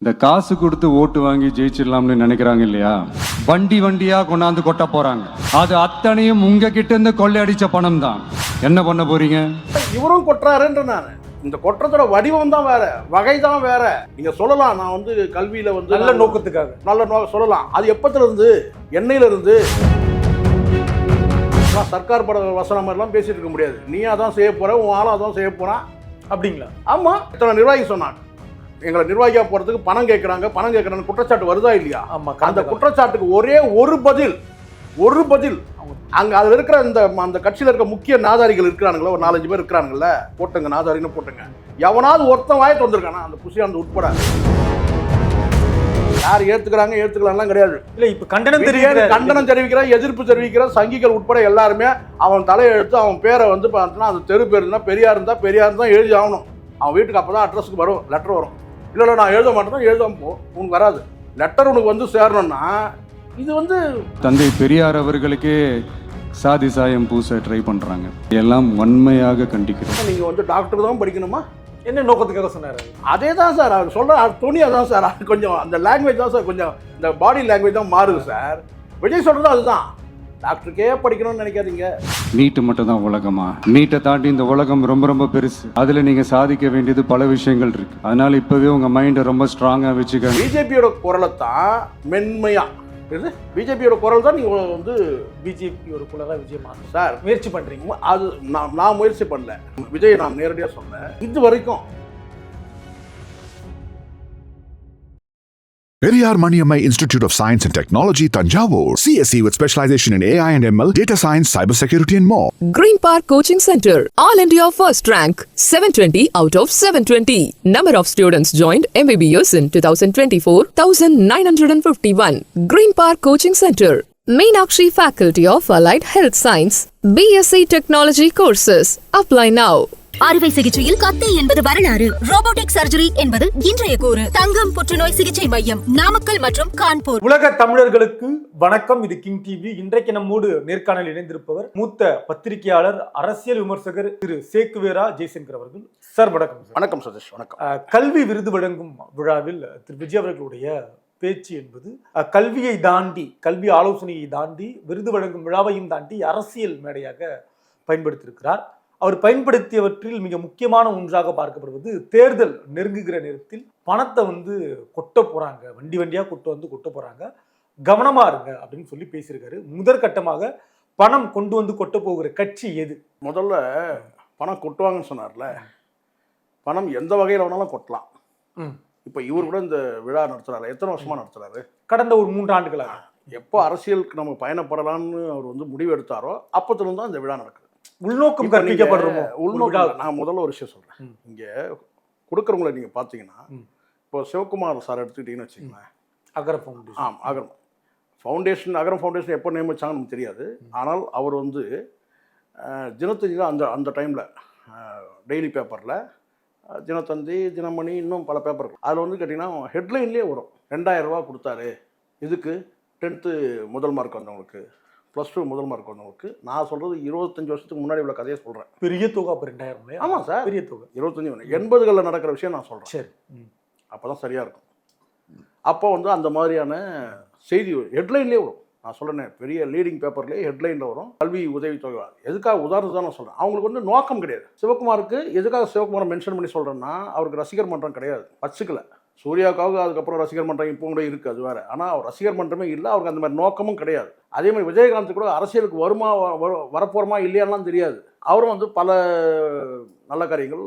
இந்த காசு கொடுத்து ஓட்டு வாங்கி ஜெயிச்சிடலாம்னு நினைக்கிறாங்க இல்லையா, வண்டி வண்டியா கொண்டாந்து கொட்ட போறாங்க. அது அத்தனையும் உங்ககிட்ட இருந்து கொள்ளையடிச்ச பணம் தான். என்ன பண்ண போறீங்க? இவரும் கொட்டுறாருன்ற நான் இந்த கொற்றத்தோட வடிவம் தான் வேற, வகை தான் வேற. நீங்க சொல்லலாம் நான் வந்து கல்வியில வந்து நல்ல நோக்கத்துக்காக நல்ல சொல்லலாம். அது எப்பத்துல இருந்து, எண்ணெயில இருந்து. சர்க்கார் பட வசனம் மாதிரிலாம் பேசிட்டு இருக்க முடியாது. நீயா தான் செய்ய போற, உன் ஆளா தான் செய்ய போறான் அப்படிங்களா? ஆமா, இத்தனை நிர்வாகி சொன்னாங்க எங்களை நிர்வாகியா போறதுக்கு பணம் கேட்கறாங்க குற்றச்சாட்டு வருதா இல்லையா? ஆமா, அந்த குற்றச்சாட்டுக்கு ஒரே ஒரு பதில் அங்க அதுல இருக்கிற அந்த கட்சியில இருக்க முக்கிய நாதாரிகள் இருக்கிறானுங்களா, ஒரு 4-5 பேர் இருக்கிறானுங்கல்ல, போட்டுங்க நாதாரின்னு போட்டுங்க. எவனாவது ஒருத்தன் வாயத்து வந்திருக்கானா அந்த புசியானது உட்பட? யார் ஏத்துக்கலாம் கிடையாது. இல்ல இப்ப கண்டனம் தெரிவிக்கிற எதிர்ப்பு தெரிவிக்கிற சங்கிகள் உட்பட எல்லாருமே அவன் தலையெழுத்து, அவன் பேரை வந்து பார்த்தீங்கன்னா அந்த தெரு பேர் இருந்தா பெரியார் தான் எழுதி ஆகணும். அவன் வீட்டுக்கு அப்பதான் அட்ரஸுக்கு வரும், லெட்டர் வரும். இல்ல நான் எழுத மாட்டேன், எழுதாம போ, உனக்கு வராது. லெட்டர் உனக்கு வந்து சேரணும்னா இது வந்து தந்தை பெரியார் அவர்களுக்கே சாதி சாயம் பூச ட்ரை பண்றாங்க. எல்லாம் வன்மையாக கண்டிக்கிறோம். நீங்க வந்து டாக்டர் தான் படிக்கணுமா? என்ன நோக்கத்துக்காக சொன்னாரு? அதே தான் சார் அவர் சொல்ற துணி. அதான் சார் கொஞ்சம் அந்த லாங்குவேஜ் தான் சார், கொஞ்சம் இந்த பாடி லாங்குவேஜ் தான் மாறுது சார். விஜய் சொல்றது அதுதான். டாக்டருக்கே படிக்கணும்னு நினைக்காதீங்க. நீட்டு மட்டும் தான் உலகமா? நீட்டை தாண்டி இந்த உலகம் ரொம்ப ரொம்ப பெருசு. அதுல நீங்க சாதிக்க வேண்டியது பல விஷயங்கள் இருக்கு. அதனால இப்பவே உங்க மைண்டை ரொம்ப ஸ்ட்ராங்கா வச்சுக்க. பிஜேபியோட குரலை தான் மென்மையா, பிஜேபியோட குரல் தான் நீங்க வந்து பிஜேபியோட குரலா விஜயமா சார் முயற்சி பண்றீங்க. அது நான் முயற்சி பண்ணல. விஜய் நான் நேரடியா சொன்னேன். இது வரைக்கும் Periyar Maniammai Institute of Science and Technology, Tanjavur. CSE with specialization in AI and ML, data science, cybersecurity and more. Green Park Coaching Center. All India first rank. 720 out of 720. Number of students joined MBBS in 2024, 1951. Green Park Coaching Center. Meenakshi Faculty of Allied Health Science. BSc Technology courses. Apply now. அறுவை சிகிச்சையில் கத்தை என்பது வரலாறு, robotic surgery என்பது இன்றைய கூறு. தங்கம் புற்றுநோய் சிகிச்சை மையம், நாமக்கல் மற்றும் கான்பூர். உலக தமிழர்களுக்கு வணக்கம். இது கிங் டிவி. இன்றைக்கு நம்மோடு நேர்காணல் இணைந்திருப்பவர் மூத்த பத்திரிகையாளர், அரசியல் விமர்சகர் திரு சேக்குவேரா ஜெய்சங்கர் அவர்கள். சார் வணக்கம். வணக்கம் சதீஷ். வணக்கம். கல்வி விருது வழங்கும் விழாவில் திரு விஜய் அவர்களுடைய பேச்சு என்பது கல்வியை தாண்டி, கல்வி ஆலோசனையை தாண்டி, விருது வழங்கும் விழாவையும் தாண்டி அரசியல் மேடையாக பயன்படுத்தியிருக்கிறார். அவர் பயன்படுத்தியவற்றில் மிக முக்கியமான ஒன்றாக பார்க்கப்படுவது, தேர்தல் நெருங்குகிற நேரத்தில் பணத்தை வந்து கொட்ட போறாங்க, வண்டி வண்டியா கொட்ட போறாங்க, கவனமா இருங்க அப்படின்னு சொல்லி பேசியிருக்காரு. முதற்கட்டமாக பணம் கொண்டு வந்து கொட்ட போகிற கட்சி எது? முதல்ல பணம் கொட்டுவாங்கன்னு சொன்னார்ல, பணம் எந்த வகையில் வேணாலும் கொட்டலாம். இப்போ இவர் கூட இந்த விழா நடத்துறாரு. எத்தனை வருஷமா நடத்துறாரு? கடந்த ஒரு 3 ஆண்டுகளாக. எப்போ அரசியலுக்கு நம்ம பயணப்படலாம்னு அவர் வந்து முடிவு எடுத்தாரோ அப்பத்திலிருந்து தான் இந்த விழா நடக்குது. உள்நோக்கம் கற்பிக்கப்படுறோமோ? உள்நோக்கம். நான் முதல்ல ஒரு விஷயம் சொல்றேன். இங்க கொடுக்குறவங்களை நீங்க பாத்தீங்கன்னா, இப்போ சிவகுமார் சார் எடுத்துக்கிட்டீங்கன்னு வச்சுக்கோங்களேன். அகரம் ஃபவுண்டேஷன். அகரம் ஃபவுண்டேஷன் எப்போ நியமிச்சாங்கன்னு நமக்கு தெரியாது. ஆனால் அவர் வந்து தினத்தந்தி தான் அந்த டைமில் டெய்லி பேப்பரில் தினத்தந்தி, தினமணி, இன்னும் பல பேப்பர், அதில் வந்து கேட்டிங்கன்னா ஹெட்லைன்லேயே வரும், 2000 ரூபா கொடுத்தாரு. இதுக்கு 10th முதல் மார்க் வந்தவங்களுக்கு, +2 முதல் மார்க் வந்தவங்களுக்கு. நான் சொல்கிறது 25 வருஷத்துக்கு முன்னாடி உள்ள கதையை சொல்கிறேன். பெரிய தொகை. அப்போ 2000. ஆமாம் சார், பெரிய தொகை. 25 80களில் நடக்கிற விஷயம் நான் சொல்கிறேன். சரி, அப்போ தான் சரியாக இருக்கும். அப்போ வந்து அந்த மாதிரியான செய்தி ஹெட்லைன்லேயே வரும். நான் சொல்கிறேன், பெரிய லீடிங் பேப்பர்லேயே ஹெட்லைனில் வரும், கல்வி உதவித்தொகை. எதுக்காக உதாரணம் தான் நான் சொல்கிறேன். அவங்களுக்கு வந்து நோக்கம் கிடையாது. சிவகுமாருக்கு எதுக்காக சிவகுமாரை மென்ஷன் பண்ணி சொல்கிறேன்னா, அவருக்கு ரசிகர் மன்றம் கிடையாது, வச்சுக்கல. சூர்யாவுக்காக அதுக்கப்புறம் ரசிகர் மன்றம் இப்போ கூட இருக்குது, அது வேறு. ஆனால் அவர் ரசிகர் மன்றமே இல்லை, அவருக்கு அந்த மாதிரி நோக்கமும் கிடையாது. அதே மாதிரி விஜயகாந்த் கூட அரசியலுக்கு வரப்போகிறோமா இல்லையாலாம் தெரியாது. அவரும் வந்து பல நல்ல காரியங்கள்,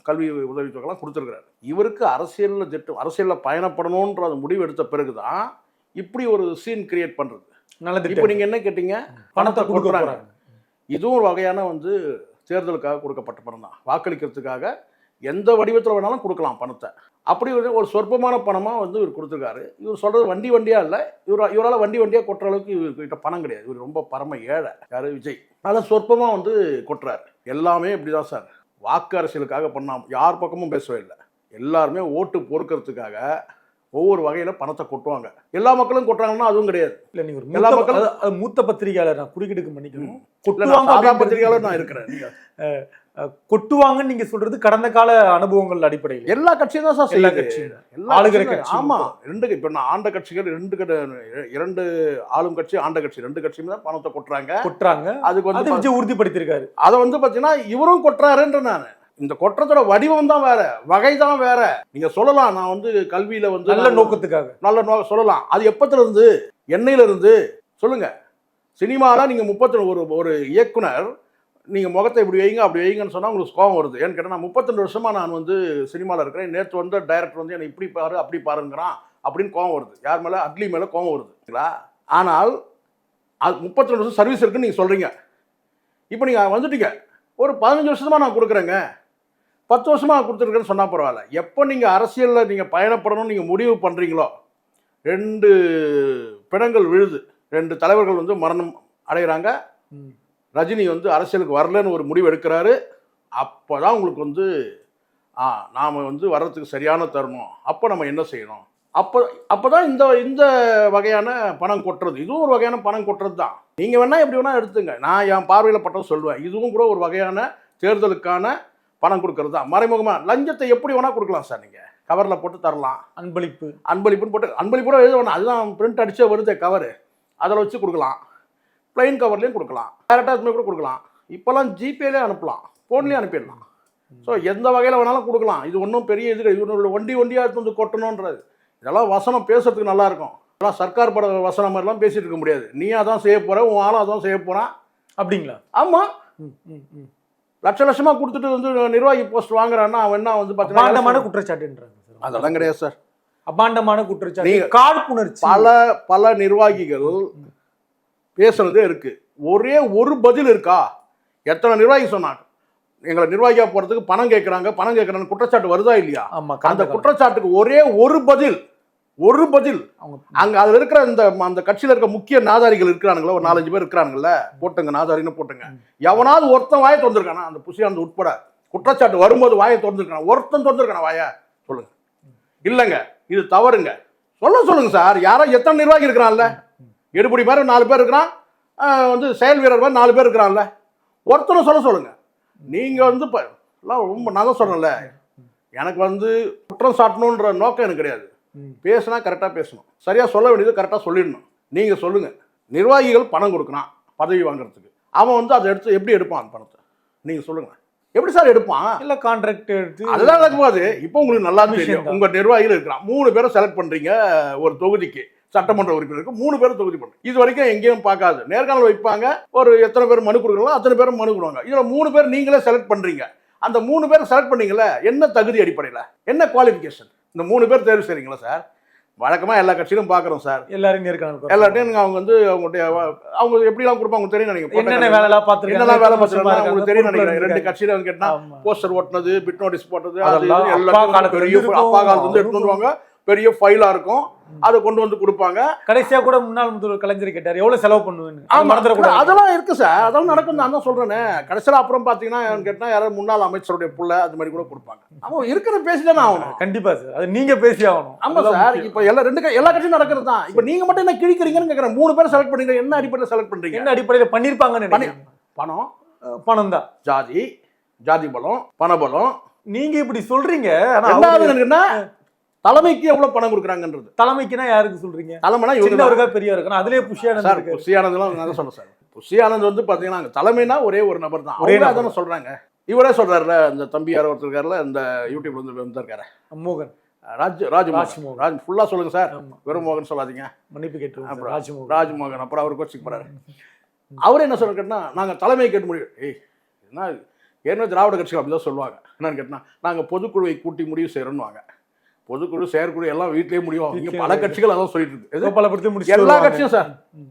கல்வி உதவித்தொகைலாம் கொடுத்துருக்கிறார். இவருக்கு அரசியலில் பயணப்படணுன்ற முடிவு எடுத்த பிறகு தான் இப்படி ஒரு சீன் கிரியேட் பண்ணுறது. இப்போ நீங்கள் என்ன கேட்டீங்க? பணத்தை கொடுக்குறாங்க. இதுவும் ஒரு வகையான வந்து தேர்தலுக்காக கொடுக்கப்பட்ட பணம் தான். வாக்களிக்கிறதுக்காக எந்த வடிவத்தில் வேணாலும் கொடுக்கலாம் பணத்தை. அப்படி ஒரு சொற்பமான பணமாக வந்து இவர் கொடுத்துருக்காரு. இவர் சொல்கிறது வண்டியாக இல்லை, இவரால் வண்டியாக கொட்டுற அளவுக்கு இவர்கிட்ட பணம் கிடையாது. இவர் ரொம்ப பரம ஏழை. யார்? விஜய். அதனால் சொற்பமாக வந்து கொட்டுறாரு. எல்லாமே இப்படி தான் சார். வாக்கு அரசியலுக்காக பண்ணால் யார் பக்கமும் பேசவே இல்லை. எல்லாருமே ஓட்டு பொறுக்கிறதுக்காக ஒவ்வொரு வகையில் பணத்தை கொட்டுவாங்க. எல்லா மக்களும் கொட்டுறாங்கன்னா அதுவும் கிடையாது. இல்லை, நீங்கள் எல்லா மக்களும் மூத்த பத்திரிகையாளர், நான் குறுக்கிடுக்கு பண்ணிக்கணும். சாதா பத்திரிகையாளர் நான் இருக்கிறேன். கொட்டுவாங்கன்னு நீங்க சொல்றது கடந்த கால அனுபவங்கள் அடிப்படையில் எல்லா கட்சியும் தான் சார் எல்லா செய்யுது. கட்சியும் எல்லா ஆளுகிற கட்சியும் கட்சி ஆமா. இப்ப நான் ஆண்ட கட்சிகள் இரண்டு ஆளும் கட்சி ஆண்ட கட்சி 2 கட்சியும் தான் பணத்தை கொட்டுறாங்க. அதுக்கு அது வந்து விஜய் உறுதிப்படுத்தியிருக்காரு. அதை வந்து பாத்தீங்கன்னா இவரும் கொட்டுறாருன்ற நான் இந்த கொற்றத்தோட வடிவம் தான் வேற, வகை தான் வேற. நீங்க சொல்லலாம் நான் வந்து கல்வியில வந்து நல்ல நோக்கத்துக்காக சொல்லலாம். அது எப்பத்துல இருந்து, என்னையில இருந்து சொல்லுங்க. சினிமால நீங்க 31 ஒரு இயக்குனர் நீங்க முகத்தை இப்படி வைங்க அப்படி வைங்கன்னு சொன்னா உங்களுக்கு கோபம் வருது. ஏன்னு கேட்டா நான் 32 வருஷமா நான் வந்து சினிமால இருக்கிறேன். நேற்று வந்து டைரக்டர் வந்து என்னை இப்படி பாரு அப்படி பாருங்கிறான் அப்படின்னு கோபம் வருது. யார் மேல? அட்லி மேல கோபம் வருதுங்களா? ஆனால் அது 32 வருஷம் சர்வீஸ் இருக்குன்னு நீங்க சொல்றீங்க. இப்போ நீங்க வந்துட்டீங்க, ஒரு 15 வருஷமா நான் கொடுக்குறேங்க, 10 வருஷமா கொடுத்துருக்கேன்னு சொன்னா பரவாயில்ல. எப்போ நீங்க அரசியல்ல நீங்க பயணப்படணும்னு நீங்க முடிவு பண்றீங்களோ, 2 பிணங்கள் விழுது, 2 தலைவர்கள் வந்து மரணம் அடைகிறாங்க. ரஜினி வந்து அரசியலுக்கு வரலன்னு ஒரு முடிவு எடுக்கிறாரு. அப்போதான் உங்களுக்கு வந்து நாம் வந்து வர்றதுக்கு சரியான தருணம். அப்போ நம்ம என்ன செய்யணும்? அப்போதான் இந்த வகையான பணம் கொட்டுறது, இதுவும் ஒரு வகையான பணம் கொட்டுறது தான். நீங்கள் வேணால் எப்படி வேணால் எடுத்துங்க, நான் என் பார்வையில் பட்டம் சொல்லுவேன். இதுவும் கூட ஒரு வகையான தேர்தலுக்கான பணம் கொடுக்கறது தான். மறைமுகமாக லஞ்சத்தை எப்படி வேணால் கொடுக்கலாம் சார். நீங்கள் கவரில் போட்டு தரலாம். அன்பளிப்புன்னு போட்டு அன்பளிப்போட எழுத வேணாம், அதுதான் பிரிண்ட் அடிச்சே வருது கவரு, அதில் வச்சு கொடுக்கலாம். பிளைன் கவர்லேயும் கொடுக்கலாம், டேரெக்டாக கூட கொடுக்கலாம். இப்போல்லாம் ஜிபேலே அனுப்பலாம், ஃபோன்லேயும் அனுப்பிடலாம். ஸோ எந்த வகையில் வேணாலும் கொடுக்கலாம். இது ஒன்றும் பெரிய இது இவனோட ஒண்டியாக எடுத்து வந்து கொட்டணுன்றது. இதெல்லாம் வசனம் பேசுறதுக்கு நல்லா இருக்கும். இதெல்லாம் சர்க்கார் பட வசனம் மாதிரிலாம் பேசிட்டு இருக்க முடியாது. நீயா தான் செய்ய போற, உன் ஆளும் அதான் செய்ய போறான் அப்படிங்களா? ஆமாம். லட்சமாக கொடுத்துட்டு வந்து நிர்வாகி போஸ்ட் வாங்குறான்னா அவன் என்ன வந்து பார்த்தீங்கன்னா குற்றச்சாட்டுன்றாங்க. அதெல்லாம் கிடையாது சார். அபாண்டமான குற்றச்சாட்டு, காழ்ப்புணர்ச்சி. பல நிர்வாகிகள் பேசுறதே இருக்கு. ஒரே ஒரு பதில் இருக்கா? எத்தனை நிர்வாகி சொன்னாங்க எங்களை நிர்வாகியா போறதுக்கு பணம் கேட்கறாங்க குற்றச்சாட்டு வருதா இல்லையா? அந்த குற்றச்சாட்டுக்கு ஒரே ஒரு பதில் அங்க அதுல இருக்கிற அந்த கட்சியில இருக்க முக்கிய நாதாரிகள் இருக்கிறானுங்களா, ஒரு 4-5 பேர் இருக்கிறானுங்கல்ல, போட்டுங்க நாதாரின்னு போட்டுங்க. எவனாவது ஒருத்தன் வாயை திறந்திருக்கானா? அந்த புசியானது உட்பட குற்றச்சாட்டு வரும்போது வாயை திறந்திருக்கானா? ஒருத்தன் திறந்திருக்கானா வாயா? சொல்லுங்க. இல்லைங்க, இது தவறுங்க. சொல்லுங்க சார். யாரோ எத்தனை நிர்வாகி இருக்கிறான்ல, எடுபடி மாதிரி 4 பேர் இருக்கிறான், வந்து செயல் வீரர் மாதிரி 4 பேர் இருக்கிறான்ல, ஒருத்தனை சொல்லுங்க. நீங்க வந்து ரொம்ப நான் தான் சொல்றேன்ல, எனக்கு வந்து குற்றம் சாட்டணுன்ற நோக்கம் எனக்கு கிடையாது. பேசினா கரெக்டாக பேசணும், சரியா சொல்ல வேண்டியது கரெக்டாக சொல்லிடணும். நீங்க சொல்லுங்க, நிர்வாகிகள் பணம் கொடுக்கணும் பதவி வாங்குறதுக்கு, அவன் வந்து அதை எடுத்து எப்படி எடுப்பான்? அந்த பணத்தை நீங்க சொல்லுங்க, எப்படி சார் எடுப்பான்? இல்ல கான்ட்ராக்ட் எடுத்து அதுதான் நடக்கும்போது. இப்போ உங்களுக்கு நல்லா தெரியும், உங்க நிர்வாகிகள் இருக்கிறான், 3 பேரை செலக்ட் பண்றீங்க ஒரு தொகுதிக்கு, சட்டமன்ற உறுப்பினருக்கு 3 பேர் தொகுதி பண்ணுங்க. இது வரைக்கும் எங்கேயும் பார்க்காது. நேர்காணல் வைப்பாங்க, ஒரு எத்தனை பேர் மனு கொடுக்குறாங்களோ அத்தனை பேரும் மனு கொடுவாங்க. இதுல 3 பேர் நீங்களே செலக்ட் பண்றீங்க. அந்த 3 பேர் செலக்ட் பண்ணீங்கல்ல, என்ன தகுதி அடிப்படையில், என்ன குவாலிஃபிகேஷன்? இந்த 3 பேர் தேர்வு செய்றீங்களா சார்? வழக்கமா எல்லா கட்சியிலும் பாக்குறோம் சார். எல்லாரும் நேர்காணல் எல்லாத்தையும் அவங்க வந்து அவங்க எப்படிலாம் கொடுப்பாங்க தெரியும் நினைக்கிறேன். என்னென்ன வேலை பார்த்துருக்காங்க உங்களுக்கு தெரியும் நினைக்கிறேன். 2 கட்சியில கேட்டா போஸ்டர் ஓட்டுனது, பிட் நோட்டீஸ் போட்டது, எல்லாம் பெரிய அப்பா காலத்துல இருந்து எடுத்து வருவாங்க. பெரிய ஃபைலா இருக்கும், அதை கொண்டு வந்து கொடுப்பாங்க. கடைசியா கூட முன்னாள் முதல்வர் கலைஞர் கேட்டார், எவ்வளவு செலவு பண்ணுவேன்னு. அதெல்லாம் இருக்கு சார், அதெல்லாம் நடக்கும். நான் தான் சொல்றேனே. கடைசியில அப்புறம் பாத்தீங்கன்னா கேட்டா யாராவது முன்னாள் அமைச்சருடைய புள்ள அது மாதிரி கூட கொடுப்பாங்க. அவன் இருக்கிற பேசிதானே ஆகணும். கண்டிப்பா சார், அது நீங்க பேசி ஆகணும். ஆமா சார். இப்ப எல்லா கட்சியும் நடக்கிறது தான். இப்ப நீங்க மட்டும் என்ன கிழிக்கிறீங்கன்னு கேட்கறேன். 3 பேர் செலக்ட் பண்ணீங்க, என்ன அடிப்படையில் செலக்ட் பண்றீங்க? என்ன அடிப்படையில் பண்ணிருப்பாங்கன்னு? பணம் தான். ஜாதி பலம், பணபலம். நீங்க இப்படி சொல்றீங்க. ஆனா தலைமைக்கு எவ்வளவு பணம் கொடுக்குறாங்கன்றது. தலைமைக்குன்னா யாருக்கு சொல்றீங்க? தலைமைனா இவங்க பெரிய இருக்கணும். அதுலயே புஷியானந்த் சார். புஷியானந்த்லாம் நான் சொல்றேன் சார். புஷியானந்த் வந்து பாத்தீங்கன்னா தலைமைனா ஒரே ஒரு நபர் தான். ஒரே அதான சொல்றாங்க. இவரே சொல்றாருல, இந்த தம்பி யாரோ ஒருத்தர் இருக்காருல, இந்த யூடியூப்ல வந்து வந்திருக்காரு மோகன், ராஜ்மோகன். ஃபுல்லா சொல்லுங்க சார், வெறும் மோகன் சொல்லாதீங்க, மன்னிப்பு கேட்டு. ராஜ்மோகன். அப்புறம் அவர் கோச்சிக்கு போறாரு. அவர் என்ன சொல்ற கேட்டா, நாங்க தலைமையை கேட்டு முடிவு. என்ன ஏன்னா திராவிட கட்சிகள் அப்படிதான் சொல்லுவாங்க. என்னன்னு கேட்டா, நாங்க பொதுக்குழுவை கூட்டி முடிவு செய்யறோம்னுவாங்க. பொதுக்குழு, செயற்குழு எல்லாம் வீட்லயே முடியும். இங்க பல கட்சிகள் அதான் சொல்லிட்டு இருக்கு. எல்லா கட்சியும் சார்,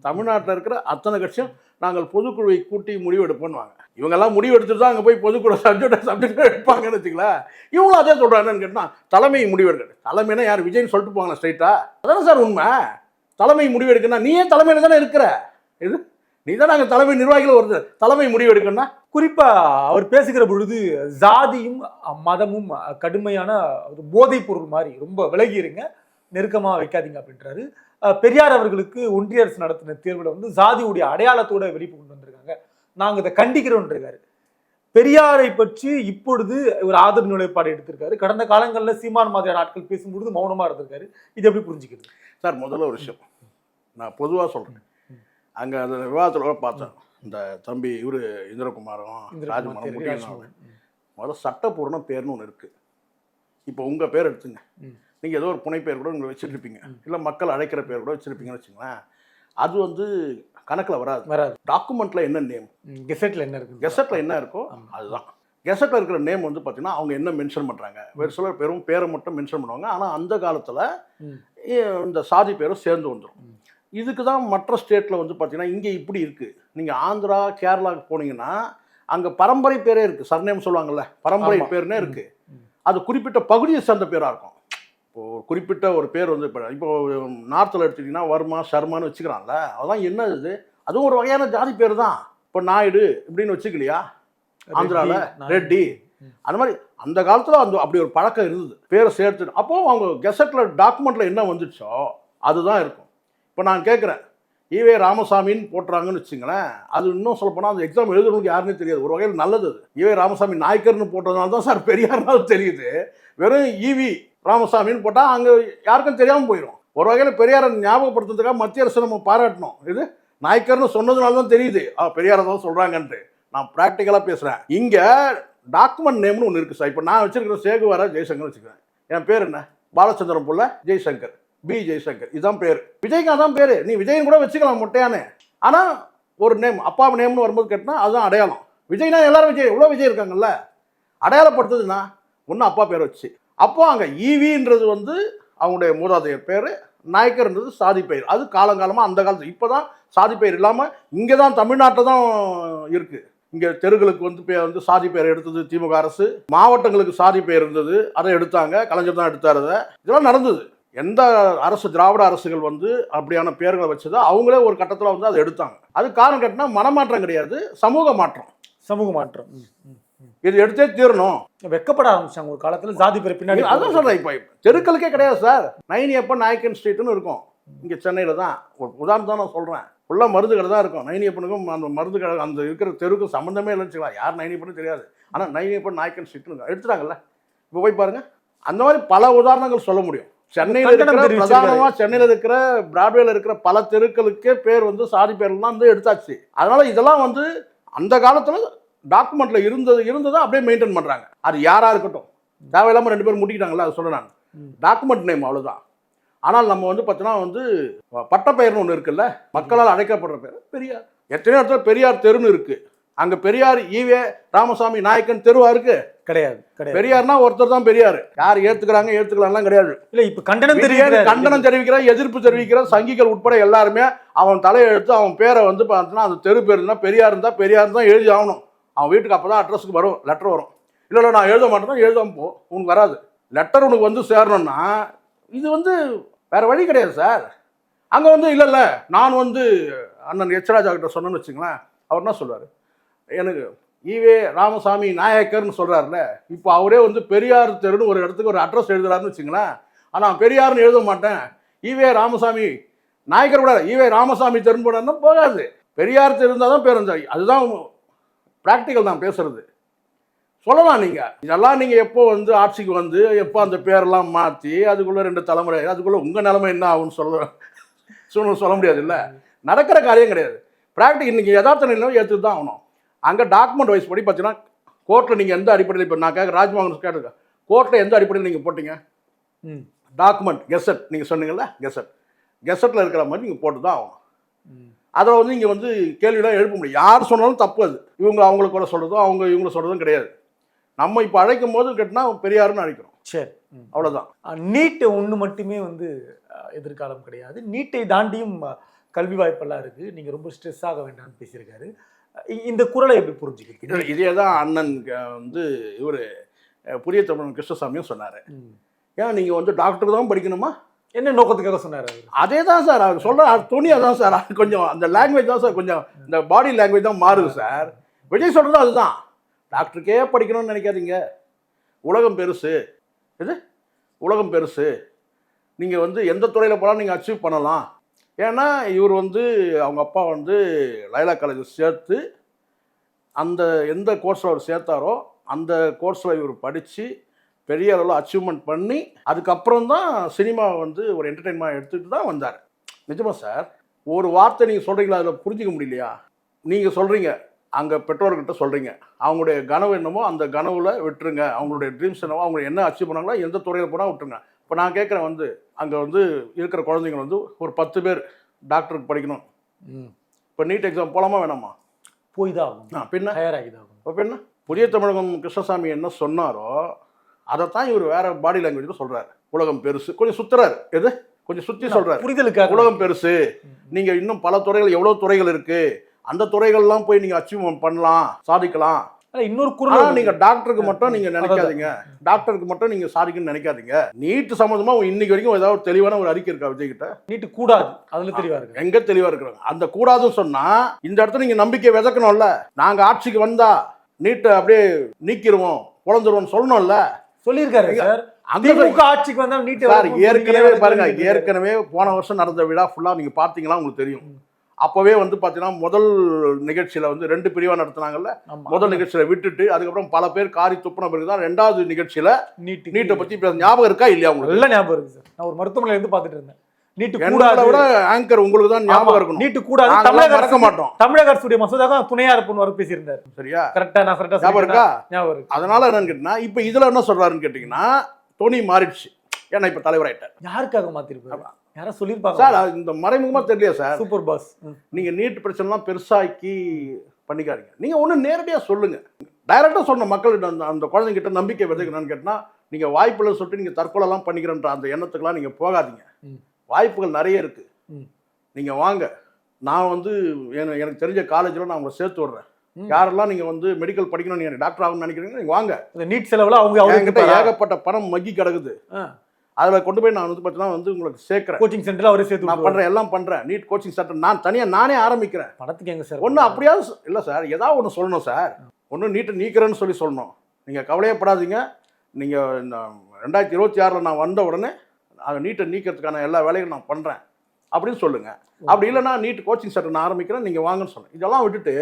தமிழ்நாட்டில் இருக்கிற அத்தனை கட்சியும் நாங்கள் பொதுக்குழுவை கூட்டி முடிவு எடுப்போம்னுவாங்க. இவங்க எல்லாம் முடிவு எடுத்துட்டு தான் அங்க போய் பொதுக்குழு சப்ஜெக்ட் எடுப்பாங்கன்னு வச்சுங்களேன். இவங்களும் அதே சொல்றாங்கன்னு கேட்டா, தலைமை முடிவு எடுக்க. தலைமைனா யார்? விஜய்னு சொல்லிட்டு போவாங்க ஸ்ட்ரைட்டா. அதானே சார் உண்மை. தலைமை முடிவு எடுக்கணும்னா நீயே தலைமையில தானே இருக்கிற. இது நீ தான் நாங்கள் தலைமை நிர்வாகிகள் வருது, தலைமை முடிவு எடுக்கணும்னா. குறிப்பா அவர் பேசுகிற பொழுது ஜாதியும் மதமும் கடுமையான போதைப் பொருள் மாதிரி, ரொம்ப விலகி இருங்க, நெருக்கமா வைக்காதீங்க அப்படின்றாரு. பெரியார் அவர்களுக்கு ஒன்றிய அரசு நடத்தின தேர்வுல வந்து ஜாதியுடைய அடையாளத்தோட வெளிப்பு கொண்டு வந்திருக்காங்க, நாங்க இதை கண்டிக்கிறோம் இருக்காரு. பெரியாரை பற்றி இப்பொழுது ஒரு ஆதரவு நிலைப்பாடு எடுத்திருக்காரு. கடந்த காலங்களில் சீமான் மாதிரியான ஆட்கள் பேசும்பொழுது மௌனமா இருந்திருக்காரு. இது எப்படி புரிஞ்சுக்கிறது? சார் முதல்ல ஒரு விஷயம் நான் பொதுவாக சொல்கிறேன். அங்கே அந்த விவாதத்தில் கூட பார்த்தேன். இந்த தம்பி இவர் இந்திரகுமாரும் ராஜ்மோகனும் முடியும். முதல்ல சட்டப்பூர்வ பேர்னு ஒன்று இருக்குது. இப்போ உங்கள் பேர் எடுத்துங்க, நீங்கள் ஏதோ ஒரு புனை பேர் கூட உங்களை வச்சுருப்பீங்க, இல்லை மக்கள் அழைக்கிற பேர் கூட வச்சுருப்பீங்கன்னு வச்சுங்களேன். அது வந்து கணக்கில் வராது. டாக்குமெண்ட்டில் என்ன நேம், கெசெட்டில் என்ன இருக்குது, கெசெட்டில் என்ன இருக்கோ அதுதான். கெசெட்டில் இருக்கிற நேம் வந்து பார்த்தீங்கன்னா அவங்க என்ன மென்ஷன் பண்ணுறாங்க, வேறு சிலர் பேரும் பேரை மட்டும் மென்ஷன் பண்ணுவாங்க. ஆனால் அந்த காலத்தில் இந்த சாதி பேரும் சேர்ந்து வந்துடும். இதுக்கு தான் மற்ற ஸ்டேட்டில் வந்து பார்த்தீங்கன்னா இங்கே இப்படி இருக்குது. நீங்கள் ஆந்திரா கேரளாவுக்கு போனீங்கன்னா அங்கே பரம்பரை பேரே இருக்குது. சர்நேம் சொல்லுவாங்கள்ல, பரம்பரை பேர்னே இருக்குது. அது குறிப்பிட்ட பகுதியை சேர்ந்த பேராக இருக்கும். இப்போது குறிப்பிட்ட ஒரு பேர் வந்து இப்போ நார்த்தில் எடுத்துக்கிட்டிங்கன்னா வர்மா சர்மான்னு வச்சுக்கிறான்ல, அதெல்லாம் என்ன இது, அதுவும் ஒரு வகையான ஜாதி பேர் தான். இப்போ நாயுடு இப்படின்னு வச்சுக்கலையா ஆந்திராவில், ரெட்டி, அந்த மாதிரி அந்த காலத்தில் அந்த அப்படி ஒரு பழக்கம் இருந்தது. பேரை சேர்த்து அப்போது அவங்க கெசட்டில் டாக்குமெண்ட்டில் என்ன வந்துடுச்சோ அதுதான் இருக்கும். இப்போ நான் கேட்குறேன், ஈவே ராமசாமின்னு போட்டுறாங்கன்னு வச்சுங்களேன், அது இன்னும் சொல்லப்போனால் அந்த எக்ஸாம் எழுதுறவங்களுக்கு யாருன்னு தெரியாது. ஒரு வகையில் நல்லது. அது ஈவே ராமசாமி நாய்க்கர்னு போட்டதுனால தான் சார் பெரியார்னாலும் தெரியுது. வெறும் ஈவி ராமசாமின்னு போட்டால் அங்கே யாருக்கும் தெரியாமல் போயிடும். ஒரு வகையில் பெரியாரை ஞாபகப்படுத்துறதுக்காக மத்திய அரசு நம்ம பாராட்டணும். இது நாய்க்கர்னு சொன்னதுனால தான் தெரியுது பெரியாரை தான் சொல்கிறாங்கன்ட்டு. நான் ப்ராக்டிக்கலாக பேசுகிறேன். இங்கே டாக்குமெண்ட் நேம்னு ஒன்று இருக்குது சார். இப்போ நான் வச்சுருக்கிற சேகுவாரா ஜெய்சங்கர் வச்சுக்கிறேன். என் பேர் என்ன, பாலச்சந்திரன் புள்ள ஜெய்சங்கர், பி ஜெய்சங்கர், இதுதான் பேர். விஜய்க்கு அதான் பேர். நீ விஜயன் கூட வச்சுக்கலாம் மொட்டையானே. ஆனால் ஒரு நேம் அப்பா நேம்னு வரும்போது கேட்டால் அதுதான் அடையாளம். விஜய்னா எல்லாரும் விஜய், எவ்வளோ விஜய் இருக்காங்கல்ல, அடையாளப்படுத்துதுன்னா ஒன்று அப்பா பேர் வச்சு. அப்போ அங்கே ஈவின்றது வந்து அவங்களுடைய மூதாதையர் பேர், நாயக்கர்ன்றது சாதி பெயர். அது காலங்காலமாக அந்த காலத்தில், இப்போ தான் சாதி பெயர் இல்லாமல் இங்கே தான் தமிழ்நாட்டில் தான் இருக்குது. இங்கே தெருக்களுக்கு வந்து சாதி பெயர் எடுத்தது திமுக அரசு, மாவட்டங்களுக்கு சாதி பெயர் இருந்தது அதை எடுத்தாங்க, கலைஞர் தான் எடுத்தார். அதை இதெல்லாம் நடந்தது. எந்த அரசு, திராவிட அரசுகள் வந்து அப்படியான பேர்களை வச்சதோ அவங்களே ஒரு கட்டத்தில் வந்து அதை எடுத்தாங்க. அது காரணம் கேட்டினா மனமாற்றம் கிடையாது, சமூக மாற்றம். சமூக மாற்றம் இது எடுத்தே தீரணும். வெக்கப்பட ஆரம்பிச்சாங்க ஒரு காலத்தில் ஜாதி பேர் பின்னாடி. அதான் சொல்கிறேன். இப்போ தெருக்களுக்கே கிடையாது சார். நைனியப்பன் நாயக்கன் ஸ்ட்ரீட்னு இருக்கும் இங்கே சென்னையில் தான். ஒரு உதாரணம் தான் நான் சொல்கிறேன். ஃபுல்லாக மருந்து கடை தான் இருக்கும். நைனியப்பனுக்கும் அந்த மருந்து கடை அந்த இருக்கிற தெருக்கும் சம்மந்தமே இல்லைன்னு வச்சுக்கலாம். யார் நைனியப்பனும் தெரியாது. ஆனால் நைனியப்பன் நாயக்கன் ஸ்ட்ரீட்னு எடுத்துட்டாங்கல்ல. இப்போ போய் பாருங்கள். அந்த மாதிரி பல உதாரணங்கள் சொல்ல முடியும். சென்னையில் இருக்கிற பிரதானமாக சென்னையில் இருக்கிற பிராட்வேல இருக்கிற பல தெருக்களுக்கே பேர் வந்து சாதி பேர்லாம் வந்து எடுத்தாச்சு. அதனால் இதெல்லாம் வந்து அந்த காலத்தில் டாக்குமெண்ட்டில் இருந்ததை அப்படியே மெயின்டைன் பண்ணுறாங்க. அது யாராக இருக்கட்டும், தேவையில்லாமல் 2 பேரும் முட்டிக்கிட்டாங்களா, அதை சொல்ல நான் டாக்குமெண்ட் நேம் அவ்வளோதான். ஆனால் நம்ம வந்து பார்த்தோன்னா வந்து பட்டப்பெயர்னு ஒன்று இருக்குல்ல, மக்களால் அழைக்கப்படுற பேர் பெரியார். எத்தனையோ இடத்துல பெரியார் தெருன்னு இருக்குது. அங்கே பெரியார் ஈவே ராமசாமி நாயக்கன் தெருவா இருக்கு? கிடையாது. பெரியார்னா ஒருத்தர் தான் பெரியார். யார் ஏற்றுக்கிறாங்க ஏற்றுக்கலாம்லாம் கிடையாது. இல்லை, இப்போ கண்டனம் தெரிவிக்கிற, எதிர்ப்பு தெரிவிக்கிற சங்கிகள் உட்பட எல்லாருமே அவன் தலையெழுத்து அவன் பேரை வந்து பார்த்தோன்னா அந்த தெரு பேர் இருந்தால் பெரியார் இருந்தால் பெரியார் தான் எழுதி ஆகணும். அவன் வீட்டுக்கு அப்போ தான் அட்ரஸுக்கு வரும், லெட்டர் வரும். இல்லை நான் எழுத மாட்டேன்னா எழுதாமல் போ, உனக்கு வராது. லெட்டர் உனக்கு வந்து சேரணும்னா இது வந்து வேறு வழி கிடையாது சார். அங்கே வந்து இல்லை நான் வந்து அண்ணன் எச் ராஜா கிட்ட சொன்னேன்னு வச்சுங்களேன், அவர் என்ன சொல்வார், எனக்கு ஈவே ராமசாமி நாயக்கர்னு சொல்கிறாருல, இப்போ அவரே வந்து பெரியார் தெருன்னு ஒரு இடத்துக்கு ஒரு அட்ரஸ் எழுதுறாருன்னு வச்சுங்களேன். ஆனால் பெரியார்னு எழுத மாட்டேன், ஈவே ராமசாமி நாயக்கர் கூட ஈவே ராமசாமி தெருன்னு போனார்னா போகாது. பெரியார் தெரு இருந்தால் தான் பேர் இருந்தால் அதுதான் ப்ராக்டிக்கல் தான் பேசுறது. சொல்லலாம் நீங்கள் இதெல்லாம் நீங்கள் எப்போ வந்து ஆட்சிக்கு வந்து எப்போ அந்த பேரெல்லாம் மாற்றி அதுக்குள்ளே 2 தலைமுறை அதுக்குள்ளே உங்கள் நிலைமை என்ன ஆகுன்னு சொல்ல முடியாது. இல்லை, நடக்கிற காரியம் கிடையாது. ப்ராக்டிக்கல் இன்றைக்கி யதார்த்த நிலைமை ஏற்றுட்டு தான் ஆகணும். அங்கே டாக்குமெண்ட் வைஸ் படி பார்த்தீங்கன்னா கோர்ட்டில் நீங்கள் எந்த அடிப்படையில், இப்போ நான் ராஜ்மோகன் கேட்டிருக்கேன், கோர்ட்டில் எந்த அடிப்படையில் நீங்கள் போட்டீங்க டாக்குமெண்ட், கெசட் நீங்கள் சொன்னீங்கல்ல, கெசட்டில் இருக்கிற மாதிரி நீங்கள் போட்டு தான் ஆகணும். அதை வந்து இங்கே வந்து கேள்வியெல்லாம் எழுப்ப முடியும். யார் சொன்னாலும் தப்பு. அது இவங்க அவங்களுக்கு கூட சொல்கிறதும் அவங்க இவங்கள சொல்கிறதும் கிடையாது. நம்ம இப்போ அழைக்கும் போது கேட்டால் பெரியாருன்னு அழைக்கிறோம். சரி, அவ்வளோதான். நீட்டு ஒன்று மட்டுமே வந்து எதிர்காலம் கிடையாது, நீட்டை தாண்டியும் கல்வி வாய்ப்பெல்லாம் இருக்குது. நீங்கள் ரொம்ப ஸ்ட்ரெஸ் ஆக வேண்டாம்னு பேசியிருக்காரு. இந்த குரலை எப்படி புரிஞ்சுக்கிட்டு? இதே தான் அண்ணன் வந்து இவர் புதிய தமிழன் கிருஷ்ணசாமியும் சொன்னார். ஏன் நீங்கள் வந்து டாக்டர் தான் படிக்கணுமா, என்ன நோக்கத்துக்காக சொன்னார்? அதே தான் சார் அவர் சொல்கிற துணியாக தான் சார். கொஞ்சம் அந்த லாங்குவேஜ் தான் சார், கொஞ்சம் இந்த பாடி லாங்குவேஜ் தான் மாறுது சார். விஜய் சொல்கிறது அதுதான். டாக்டருக்கே படிக்கணும்னு நினைக்காதீங்க, உலகம் பெருசு. இது உலகம் பெருசு, நீங்கள் வந்து எந்த துறையில் போனால் நீங்கள் அச்சீவ் பண்ணலாம். ஏன்னா இவர் வந்து அவங்க அப்பா வந்து லைலா காலேஜ் சேர்த்து அந்த எந்த கோர்ஸில் அவர் சேர்த்தாரோ அந்த கோர்ஸில் இவர் படித்து பெரிய அளவில் அச்சீவ்மெண்ட் பண்ணி அதுக்கப்புறம் தான் சினிமாவை வந்து ஒரு என்டர்டெயின்மெண்ட் எடுத்துகிட்டு தான் வந்தார். நிஜமா சார், ஒரு வார்த்தை நீங்கள் சொல்கிறீங்களா அதில் புரிஞ்சிக்க முடியலையா? நீங்கள் சொல்கிறீங்க அங்கே பெற்றோர்கிட்ட சொல்கிறீங்க அவங்களுடைய கனவு என்னமோ அந்த கனவுல விட்டுருங்க, அவங்களுடைய ட்ரீம்ஸ் என்னவோ அவங்க என்ன அச்சீவ் பண்ணாங்களோ எந்த துறையில் போனால் விட்டுருங்க. இப்போ நான் கேட்குறேன் வந்து அங்கே வந்து இருக்கிற குழந்தைங்க வந்து ஒரு 10 பேர் டாக்டருக்கு படிக்கணும். இப்போ நீட் எக்ஸாம் போகலாமா வேணாமா? போய் தான் ஆகும். பின்ன தயாராகிதான் ஆகும். இப்போ என்ன புதிய தமிழகம் கிருஷ்ணசாமி என்ன சொன்னாரோ அதைத்தான் இவர் வேற பாடி லாங்குவேஜில் சொல்கிறார். உலகம் பெருசு கொஞ்சம் சுத்துறாரு, எது கொஞ்சம் சுற்றி சொல்கிறார். புரிதலுக்காக உலகம் பெருசு, நீங்கள் இன்னும் பல துறைகள் எவ்வளோ துறைகள் இருக்குது, அந்த துறைகள்லாம் போய் நீங்கள் அச்சீவ் பண்ணலாம், சாதிக்கலாம். இன்னொரு குரல் நீங்க டாக்டருக்கு மட்டும் நீங்க நினைக்காதீங்க, டாக்டருக்கு மட்டும் நீங்க சாதிக்கணும்னு நினைக்காதீங்க. நீட் சம்பந்தமா இன்னைக்கு வரைக்கும் ஏதாவது தெளிவான ஒரு அறிக்கை இருக்கா விஜய் கிட்ட? நீட் கூடாது, அதுல தெளிவா இருக்கு. எங்க தெளிவா இருக்கிறாங்க? அந்த கூடாதுன்னு சொன்னா இந்த இடத்துல நீங்க நம்பிக்கை விதைக்கணும்ல. நாங்க ஆட்சிக்கு வந்தா நீட்டை அப்படியே நீக்கிடுவோம், குழந்துருவோம் சொல்லணும்ல. சொல்லியிருக்காரு சார். அதிமுக ஆட்சிக்கு வந்தா நீட் சார் ஏற்கனவே பாருங்க, ஏற்கனவே போன வருஷம் நடந்த விழா ஃபுல்லா நீங்க பாத்தீங்கன்னா உங்களுக்கு தெரியும். அப்போவே வந்து பார்த்தீங்கன்னா முதல் நிகழ்ச்சியில் வந்து 2 பிரிவாக நடத்துனாங்கல்ல. முதல் நிகழ்ச்சியில் விட்டுட்டு அதுக்கப்புறம் பல பேர் காரி துப்புன பிறகு தான் 2வது நிகழ்ச்சியில் நீட்டை பற்றி பேச ஞாபகம் இருக்கா இல்லையா? உங்களுக்கு நல்ல ஞாபகம் இருக்கு சார். நான் ஒரு மருத்துவமனையில இருந்து பார்த்துட்டு இருந்தேன். நீட்டு கூடாத விட ஆங்கர் உங்களுக்கு தான் ஞாபகம் இருக்கணும். நீட்டு கூடாது, தமிழக மறக்க மாட்டோம். தமிழக அரசுடைய மசோதா துணையா இருப்புன்னு வர பேசியிருந்தார். சரியா? கரெக்டா? நான் கரெக்டா ஞாபகம் இருக்கா? ஞாபகம் இருக்கு. அதனால என்னன்னு கேட்டீங்கன்னா இப்போ இதில் என்ன சொல்றாருன்னு கேட்டிங்கன்னா தொனி மாறிடுச்சு. ஏன்னா இப்போ தலைவர் ஆயிட்டார். யாருக்காக மாத்திருப்பாரு? யாரும் சொல்லியிருப்பாங்க சார். இந்த மறைமுகமா தெரியலையா சார்? சூப்பர் பாஸ், நீங்க நீட் பிரச்சனைலாம் பெருசாக்கி பண்ணிக்காதீங்க. நீங்க ஒண்ணு நேரடியா சொல்லுங்க, டைரக்டா சொன்ன மக்கள்கிட்ட அந்த குழந்தைங்கிட்ட நம்பிக்கை விதைக்கணும்னு கேட்டா நீங்க வாய்ப்புகளை சொல்லிட்டு நீங்க தற்கொலைலாம் பண்ணிக்கிறன்ற அந்த எண்ணத்துக்குலாம் நீங்க போகாதீங்க. வாய்ப்புகள் நிறைய இருக்கு, நீங்க வாங்க. நான் வந்து எனக்கு தெரிஞ்ச காலேஜில் நான் உங்களை சேர்த்து விடுறேன். யாரெல்லாம் நீங்க வந்து மெடிக்கல் படிக்கணும்னு நீங்க டாக்டர் ஆகணும்னு நினைக்கிறீங்க நீங்க வாங்க. நீட் செலவுல அவங்க ஏகப்பட்ட பணம் மக்கி கிடக்குது. அதில் கொண்டு போய் நான் வந்து பார்த்தீங்கன்னா வந்து உங்களுக்கு சேர்க்குறேன். கோச்சிங் சென்டரில் அவரே சேர்த்து நான் பண்ணுறேன், எல்லாம் பண்ணுறேன். நீட் கோச்சிங் சென்டர் நான் தனியாக நானே ஆரம்பிக்கிறேன். பணத்துக்கு எங்க சார்? ஒன்று அப்படியாவது இல்லை சார், ஏதாவது ஒன்று சொல்லணும் சார். ஒன்று நீட்டை நீக்கிறேன்னு சொல்லணும். நீங்கள் கவலையப்படாதீங்க. நீங்கள் இந்த 2026 நான் வந்த உடனே அதை நீட்டை நீக்கிறதுக்கான எல்லா வேலையும் நான் பண்ணுறேன் அப்படின்னு சொல்லுங்கள். அப்படி இல்லைனா நீட் கோச்சிங் சென்டர் நான் ஆரம்பிக்கிறேன், நீங்கள் வாங்கன்னு சொன்னேன். இதெல்லாம் விட்டுட்டு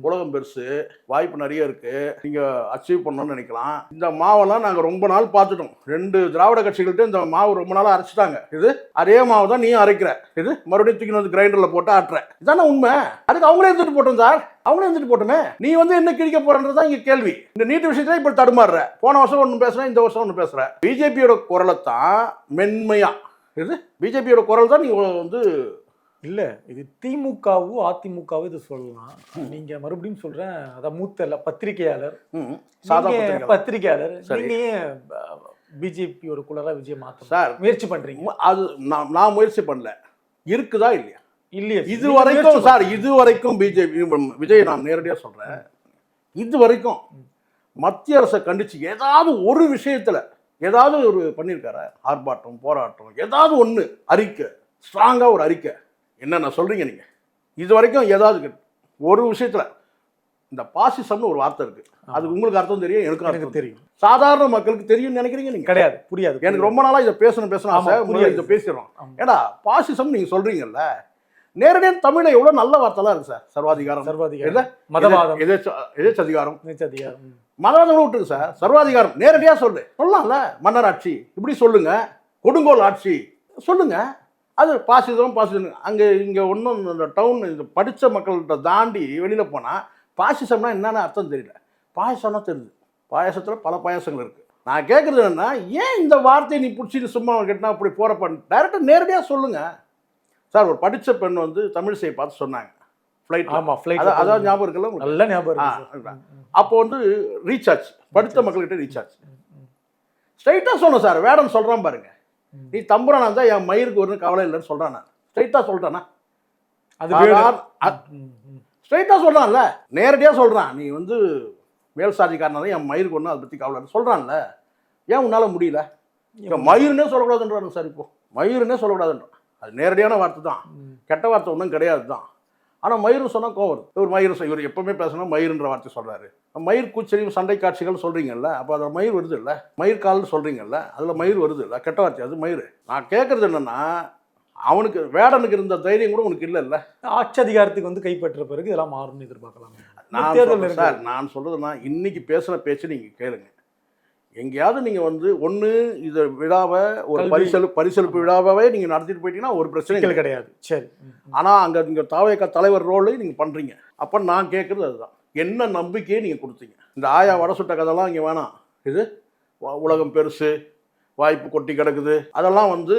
உலகம் பெருசு, வாய்ப்பு நிறைய இருக்குது, நீங்கள் அச்சீவ் பண்ணணும்னு நினைக்கலாம். இந்த மாவெல்லாம் நாங்கள் ரொம்ப நாள் பார்த்துட்டோம். 2 திராவிட கட்சிகள்கிட்ட இந்த மாவு ரொம்ப நாளாக அரைச்சிட்டாங்க. இது அதே மாவு தான் நீயும் அரைக்கிற, இது மறுபடியும் தூக்கி வந்து கிரைண்டரில் போட்டு ஆட்டுற. இதானே உண்மை. அதுக்கு அவங்களே இருந்துட்டு போட்டோம் சார், அவங்களே இருந்துட்டு போட்டோமே. நீ வந்து என்ன கிழிக்க போறன்றது தான் இங்கே கேள்வி. இந்த நீட் விஷயத்துல இப்போ தடுமாறுற. போன வருஷம் ஒன்று பேசுகிறேன், இந்த வருஷம் ஒன்று பேசுகிறேன். பிஜேபியோட குரலை தான் மென்மையா, இது பிஜேபியோட குரல் தான். நீங்க வந்து இல்லை, இது திமுகவும் அதிமுகவும் இது சொல்லலாம். நீங்க மறுபடியும் சொல்றேன், அதான் மூத்த பத்திரிகையாளர், பத்திரிகையாளர், நீங்க பிஜேபியோட குரலா விஜய் மாத்த சார் முயற்சி பண்றீங்க. அது நான் முயற்சி பண்ணல, இருக்குதா இல்லையா? இல்லையா? இது வரைக்கும் சார், இது வரைக்கும் பிஜேபி விஜய் நான் நேரடியா சொல்றேன், இது வரைக்கும் மத்திய அரசை கண்டிச்சு ஏதாவது ஒரு விஷயத்துல ஏதாவது ஒரு பண்ணியிருக்காரா? ஆர்ப்பாட்டம், போராட்டம், ஏதாவது ஒன்று அறிக்கை, ஸ்ட்ராங்காக ஒரு அறிக்கை என்னென்ன சொல்கிறீங்க நீங்கள்? இது வரைக்கும் ஏதாவது ஒரு விஷயத்தில் இந்த பாசிசம்னு ஒரு வார்த்தை இருக்குது. அது உங்களுக்கு அர்த்தம் தெரியும், எனக்கு தெரியும், சாதாரண மக்களுக்கு தெரியும்னு நினைக்கிறீங்க நீங்கள்? கிடையாது, புரியாது. எனக்கு ரொம்ப நாளாக இதை பேசணும் ஆசை, இதை பேசிடுறோம். ஏன்னா பாசிசம் நீங்கள் சொல்கிறீங்கல்ல, நேரடியாக தமிழில் எவ்வளோ நல்ல வார்த்தைலாம் இருக்குது சார். சர்வாதிகாரம், மதவாதம், எதேச்சதிகாரம், மதவாதம் விட்டுருக்கு சார். சர்வாதிகாரம் நேரடியாக சொல்லலாம்ல. மன்னர் ஆட்சி இப்படி சொல்லுங்க, கொடுங்கோல் ஆட்சி சொல்லுங்க. அது பாசிசம் அங்கே இங்கே ஒன்றும் இந்த டவுன் இந்த படித்த மக்கள்கிட்ட தாண்டி வெளியில் போனால் பாசிசம்னா என்னென்ன அர்த்தம் தெரியல. பாயசம்னா தெரியுது, பாயசத்தில் பல பாயசங்கள் இருக்குது. நான் கேட்குறது என்னன்னா, ஏன் இந்த வார்த்தையை நீ பிடிச்சிட்டு சும்மா கேட்டால் அப்படி போகிறப்ப டைரெக்டாக நேரடியாக சொல்லுங்கள் சார். ஒரு படித்த பெண் வந்து தமிழிசையை பார்த்து சொன்னாங்க ஃப்ளைட். ஆமாம், ஃப்ளைட். அதாவது ஞாபகம் இருக்குல்ல? நல்ல ஞாபகம். அப்போ வந்து ரீச் ஆச்சு, படித்த மக்கள்கிட்ட ரீச் ஆச்சு. ஸ்ட்ரைட்டாக சொன்னேன் சார், வேடம் சொல்கிறான் பாருங்க. நீ தம்புறானா தான் என் மயிருக்கு ஒரு கவலை இல்லைன்னு சொல்கிறான். நான் ஸ்ட்ரைட்டாக சொல்கிறேன்னா ஸ்ட்ரைட்டாக சொல்கிறான்ல, நேரடியாக சொல்கிறான். நீ வந்து மேல் சாதிக்காரனா தான் என் மயிருக்கு ஒன்று அதை பற்றி கவலை சொல்கிறான்ல. ஏன் உன்னால் முடியல? இப்போ மயிருன்னே சொல்லக்கூடாதுன்றாங்க சார். இப்போ மயிருன்னே சொல்லக்கூடாதுன்றான். அது நேரடியான வார்த்தை தான், கெட்ட வார்த்தை ஒன்றும் கிடையாது தான். ஆனால் மயிறு சொன்னால் கோவம். இவர் மயிறு இவர் எப்பவுமே பேசணும் மயிருன்ற வார்த்தை சொல்கிறாரு. மயிர் கூச்சலியும் சண்டை காட்சிகள் சொல்கிறீங்கல்ல, அப்போ அதில் மயிர் வருது இல்லை? மயிர் கால்னு சொல்கிறீங்கல்ல, அதில் மயிர் வருது இல்லை? கெட்ட வார்த்தை அது மயிர். நான் கேட்குறது என்னென்னா, அவனுக்கு வேடனுக்கு இருந்த தைரியம் கூட உனக்கு இல்லை இல்லை? ஆட்சி அதிகாரத்துக்கு வந்து கைப்பற்ற பிறகு இதெல்லாம் மாறும்னு எதிர்பார்க்கலாம். நான் தேர்தல் சொல்றேன் சார், நான் சொல்றதுன்னா இன்னைக்கு பேசுன பேச்சு நீங்க கேளுங்க. எங்கேயாவது நீங்க வந்து ஒண்ணு இத விழாவை ஒரு பரிசளிப்பு விழாவே நீங்க நடத்திட்டு போயிட்டீங்கன்னா ஒரு பிரச்சனை சிக்கல் கிடையாது. சரி. ஆனா அங்க நீங்க தாவேகா தலைவர் ரோலையும் நீங்க பண்றீங்க. அப்ப நான் கேட்கறது அதுதான், என்ன நம்பிக்கையை நீங்க கொடுத்தீங்க? இந்த ஆயா வடை சுட்ட கதைலாம் இங்க வேணாம். இது உலகம் பெருசு, வாய்ப்பு கொட்டி கிடக்குது, அதெல்லாம் வந்து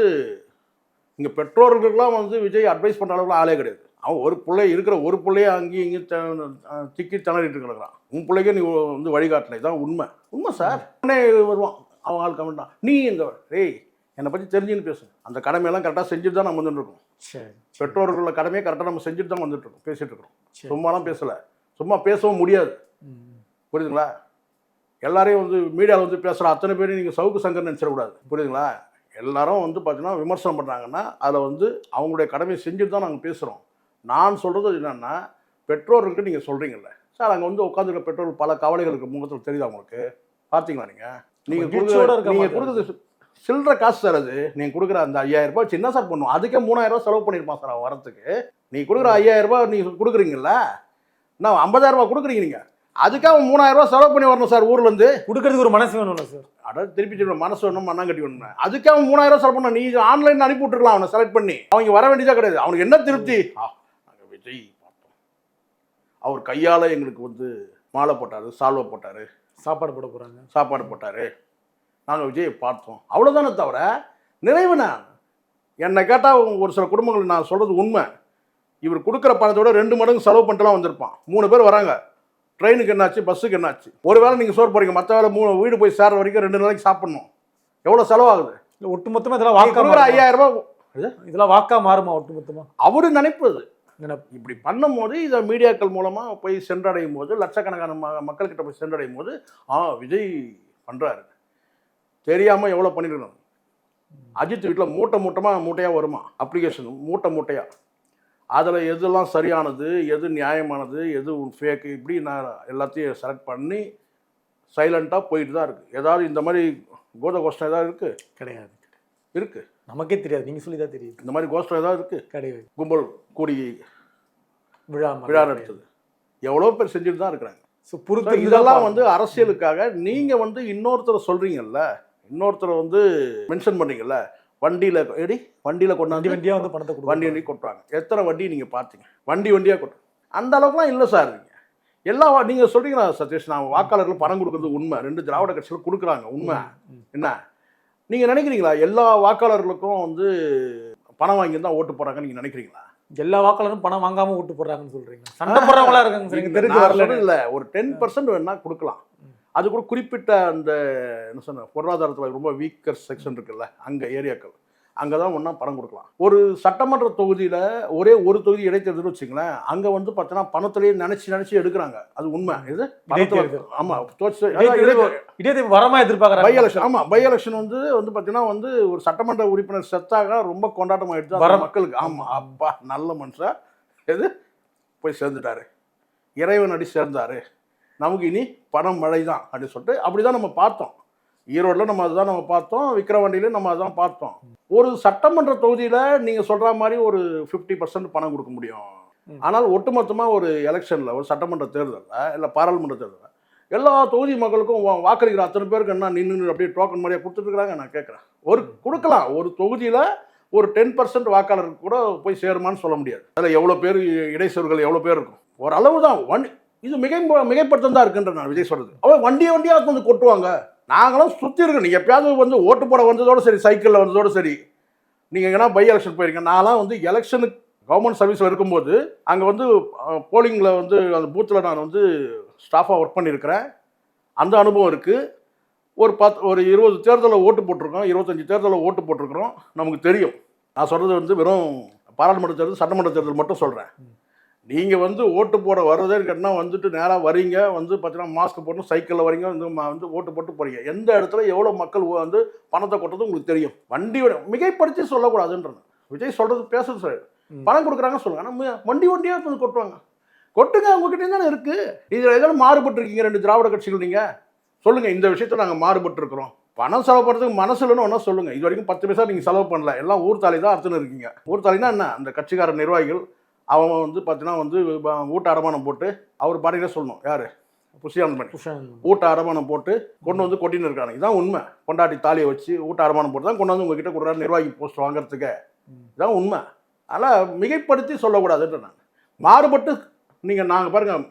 இங்க பெற்றோர்களுக்கெல்லாம் வந்து விஜய் அட்வைஸ் பண்ற அளவுக்கு ஆளே கிடையாது. அவன் ஒரு பிள்ளை இருக்கிற ஒரு பிள்ளைய அங்கேயும் இங்கேயும் திக்கி திணறிட்டு கிடக்குறான். உன் பிள்ளைக்கு நீ வந்து வழிகாட்டலை, தான் உண்மை. உண்மை சார். உடனே வருவான் அவன் ஆள் கமெண்டா, நீ எங்க ஏய் என்னை பற்றி தெரிஞ்சுன்னு பேசு. அந்த கடமையெல்லாம் கரெக்டாக செஞ்சுட்டு தான் நம்ம வந்துட்டு இருக்கோம். சரி. பெற்றோர்களோட கடமையை கரெக்டாக நம்ம செஞ்சுட்டு தான் வந்துட்டு இருக்கோம், பேசிட்டு இருக்கிறோம். சும்மாலாம் பேசலை, சும்மா பேசவும் முடியாது. புரியுதுங்களா? எல்லாரையும் வந்து மீடியாவில் வந்து பேசுகிற அத்தனை பேரையும் நீங்கள் சவுக்கு சங்கர் நினச்சிடக்கூடாது. புரியுதுங்களா? எல்லாரும் வந்து பார்த்தீங்கன்னா விமர்சனம் பண்ணுறாங்கன்னா அதில் வந்து அவங்களுடைய கடமையை செஞ்சுட்டு தான் நாங்கள் பேசுகிறோம். நான் சொல்கிறது என்னென்னா, பெற்றோர்களுக்கு நீங்கள் சொல்கிறீங்கல்ல சார், அங்கே வந்து உட்காந்துருக்க பெற்றோர்கள் பல கவலைகளுக்கு முகத்தில் தெரியுது அவங்களுக்கு. பார்த்தீங்களா? நீங்கள் கொடுக்குறது சில்லற காசு சார். அது நீங்கள் கொடுக்குற அந்த 5000 ரூபாய் சின்ன சார் பண்ணுவோம், அதுக்கே 3000 ரூபா செலவு பண்ணியிருப்பான் சார் அவன் வரத்துக்கு. நீங்கள் கொடுக்குற 5000 ரூபாய் நீங்கள் கொடுக்குறீங்கல்ல, நான் 50,000 ரூபா கொடுக்குறீங்க, நீங்கள் அதுக்காக 3000 ரூபா செலவு பண்ணி வரணும் சார். ஊர்லேருந்து கொடுக்கறதுக்கு ஒரு மனசு வேணும்ல சார். அதாவது திருப்பி சொல்லணும், மனசு வேணும், மண்ணாங்கட்டி வேணும். அதுக்காக 3000 ரூபா செலவு பண்ண, நீ ஆன்லைன் அனுப்பி விட்டுருக்கலாம் அவனை செலக்ட் பண்ணி. அவங்க வர வேண்டியதா கிடையாது. அவனுக்கு என்ன திருப்தி? நாங்கள் விஜய் பார்த்தோம், அவர் கையால் எங்களுக்கு வந்து மாலை போட்டார், சால்வை போட்டார், சாப்பாடு போட போகிறாங்க, சாப்பாடு போட்டார், நாங்கள் விஜயை பார்த்தோம், அவ்வளோதானே தவிர நிறைவுனா. என்னை கேட்டால் ஒரு சில குடும்பங்கள், நான் சொல்கிறது உண்மை, இவர் கொடுக்குற பணத்தோட 2 மடங்கு செலவு பண்ணிட்டுலாம் வந்திருப்பான். 3 பேர் வராங்க, ட்ரெயினுக்கு என்னாச்சு, பஸ்ஸுக்கு என்னாச்சு, ஒரு வேளை நீங்கள் சோறு போகிறீங்க, மற்ற வேலை 3 வீடு போய் சேர்ற வரைக்கும் 2 நாளைக்கு சாப்பிட்ணும். எவ்வளோ செலவாகுது? இல்லை ஒட்டுமொத்தமாக இதெல்லாம் வாக்கா 5000 ரூபாய் இதெல்லாம் வாக்கா மாறுமா ஒட்டுமொத்தமாக? அவரு நினைப்பது இப்படி பண்ணும்போது இதை மீடியாக்கள் மூலமாக போய் சென்றடையும் போது, லட்சக்கணக்கான மக்கள்கிட்ட போய் சென்றடையும் போது, விஜய் பண்ணுறாரு தெரியாமல் எவ்வளோ பண்ணிருக்கணும். அஜித் வீட்டில் மூட்டையாக வருமா அப்ளிகேஷன், மூட்டையாக. அதில் எதெல்லாம் சரியானது, எது நியாயமானது, எது ஃபேக்கு, இப்படி நான் எல்லாத்தையும் செலக்ட் பண்ணி சைலண்ட்டாக போயிட்டு தான் இருக்குது. ஏதாவது இந்த மாதிரி கோஷ்டம் ஏதாவது இருக்குது? கிடையாது. இருக்குது, நமக்கே தெரியாது, நீங்கள் சொல்லி தான் தெரியுது. இந்த மாதிரி கோஷ்டம் ஏதாவது இருக்குது? கிடையாது. கும்பல் கூடி விழா நடத்துது, எவ்வளோ பேர் செஞ்சுட்டு தான் இருக்கிறாங்க. ஸோ பொறுத்து இதெல்லாம் வந்து அரசியலுக்காக நீங்கள் வந்து இன்னொருத்தரை சொல்கிறீங்கல்ல, இன்னொருத்தரை வந்து மென்ஷன் பண்ணுறீங்கல்ல, வண்டியில் கொண்டாந்து வண்டியாக வந்து பணத்தை வண்டி கொட்டுறாங்க. எத்தனை வண்டி நீங்கள் பார்த்தீங்க? வண்டியாக கொட்டுறாங்க. அந்த அளவுக்குலாம் இல்லை சார். நீங்கள் நீங்கள் சொல்கிறீங்களா சதீஷ், நான் வாக்காளர்கள் பணம் கொடுக்குறது உண்மை, 2 திராவிட கட்சிகள் கொடுக்குறாங்க உண்மை. என்ன நீங்கள் நினைக்கிறீங்களா எல்லா வாக்காளர்களுக்கும் வந்து பணம் வாங்கி தான் ஓட்டு போடுறாங்கன்னு நீங்கள் நினைக்கிறீங்களா? எல்லா வாக்காளரும் பணம் வாங்காமல் ஓட்டு போடுறாங்கன்னு சொல்கிறீங்க. சண்டை போடுறவங்களா இருக்காங்க. தெரிஞ்சு வரல இல்லை, ஒரு 10% வேணா கொடுக்கலாம். அது கூட குறிப்பிட்ட அந்த என்ன சொன்ன பொருளாதாரத்தில் ரொம்ப வீக்கர் செக்ஷன் இருக்குல்ல, அங்கே ஏரியாக்கள், அங்கே தான் ஒன்றா பணம் கொடுக்கலாம். ஒரு சட்டமன்ற தொகுதியில் ஒரே ஒரு தொகுதி இடைத்தேர்தல் வச்சுங்களேன், அங்கே வந்து பார்த்தீங்கன்னா பணத்திலேயே நினச்சி எடுக்கிறாங்க. அது உண்மை. இது ஆமாம், இடைத்தேர்தல் வரமா எதிர்பார்க்குறாங்க. By election. ஆமாம், பை எலெக்ஷன் வந்து பார்த்தீங்கன்னா வந்து ஒரு சட்டமன்ற உறுப்பினர் செத்தாக ரொம்ப கொண்டாட்டம் ஆகிடுச்சு வர மக்களுக்கு. ஆமாம், அப்பா நல்ல மனுஷன் எது போய் சேர்ந்துட்டாரு, இறைவன் அடி சேர்ந்தாரு, நமக்கு இனி பணம் மழை தான் அப்படின்னு சொல்லிட்டு அப்படி தான் நம்ம பார்த்தோம். ஈரோட்டில் நம்ம அதுதான் நம்ம பார்த்தோம், விக்கிரவாண்டியிலும் நம்ம அதுதான் பார்த்தோம். ஒரு சட்டமன்ற தொகுதியில் நீங்கள் சொல்கிற மாதிரி ஒரு 50% பணம் கொடுக்க முடியும். ஆனால் ஒட்டுமொத்தமாக ஒரு எலெக்ஷனில், ஒரு சட்டமன்ற தேர்தலில் இல்லை பாராளுமன்ற தேர்தலில் எல்லா தொகுதி மக்களுக்கும் வாக்களிக்கிற அத்தனை பேருக்கு என்ன நின்று அப்படியே டோக்கன் மாதிரியாக கொடுத்துட்ருக்குறாங்க. நான் கேட்குறேன், கொடுக்கலாம் ஒரு தொகுதியில் ஒரு 10% வாக்காளருக்கு கூட போய் சேருமான்னு சொல்ல முடியாது. அதில் எவ்வளோ பேர் இடைச்சொல்கள் எவ்வளோ பேர் இருக்கும், ஒரு அளவு தான். இது மிகைப்படுத்தம் தான் இருக்குன்ற நான் விஜய் சொல்கிறது. அவன் வண்டியாக வந்து கொட்டுவாங்க. நாங்களும் சுற்றி இருக்கோம். நீங்கள் எப்பயாவது வந்து ஓட்டு போட வந்ததோடு சரி, சைக்கிளில் வந்ததோடு சரி, நீங்கள் எங்கன்னா பை எலெக்ஷன் போயிருக்கேன். நான்லாம் வந்து எலெக்ஷனுக்கு கவர்மெண்ட் சர்வீஸில் இருக்கும்போது அங்கே வந்து போலிங்கில் வந்து அந்த பூத்தில் நான் வந்து ஸ்டாஃபாக ஒர்க் பண்ணியிருக்கிறேன். அந்த அனுபவம் இருக்குது. ஒரு 20 தேர்தலில் ஓட்டு போட்டிருக்கோம், 25 தேர்தலில் ஓட்டு போட்டிருக்கிறோம். நமக்கு தெரியும். நான் சொல்கிறது வந்து வெறும் பாராளுமன்ற தேர்தல், சட்டமன்ற தேர்தல் மட்டும் சொல்கிறேன். நீங்கள் வந்து ஓட்டு போட வர்றதே கேட்டால் வந்துட்டு நேராக வரீங்க, வந்து பார்த்தீங்கன்னா மாஸ்க் போட்டு சைக்கிளில் வரீங்க, வந்து ஓட்டு போட்டு போகிறீங்க. எந்த இடத்துல எவ்வளோ மக்கள் வந்து பணத்தை கொட்டுறது உங்களுக்கு தெரியும். வண்டியோட மிகைப்படுத்தி சொல்லக்கூடாதுன்றது விஜய் சொல்கிறது பேசுறது சார். பணம் கொடுக்குறாங்க சொல்லுங்கள், ஆனால் வண்டியாக வந்து கொட்டுவாங்க. கொட்டுங்க, உங்ககிட்ட தானே இருக்குது. இதில் எதாவது மாறுபட்டுருக்கீங்க 2 திராவிட கட்சிகள். நீங்கள் சொல்லுங்கள், இந்த விஷயத்தில் நாங்கள் மாறுபட்டுருக்குறோம். பணம் செலவு பண்ணுறதுக்கு மனசு இல்லைன்னு ஒன்றா சொல்லுங்கள். இது வரைக்கும் 10 பைசா நீங்கள் செலவு பண்ணல, எல்லாம் ஊர் தாலி தான் அர்த்தம் இருக்கீங்க. ஊர் தாலினா என்ன? அந்த கட்சிக்கார நிர்வாகிகள் அவன் வந்து பார்த்தீங்கன்னா வந்து ஊட்ட அடமானம் போட்டு அவர் பாடினே சொல்லணும் யார் புஷியான் பண்ணி ஊட்ட அடமானம் போட்டு கொண்டு வந்து கொட்டின்னு இருக்காங்க. இதான் உண்மை. பொண்டாட்டி தாலியை வச்சு ஊட்ட அடமானம் போட்டு தான் கொண்டு வந்து உங்ககிட்ட கொடுக்குறாரு நிர்வாகி போஸ்ட் வாங்குறதுக்கு. இதான் உண்மை. அதனால் மிகைப்படுத்தி சொல்லக்கூடாதுன்ற நான் மாறுபட்டு நீங்கள் நாங்கள் பாருங்கள்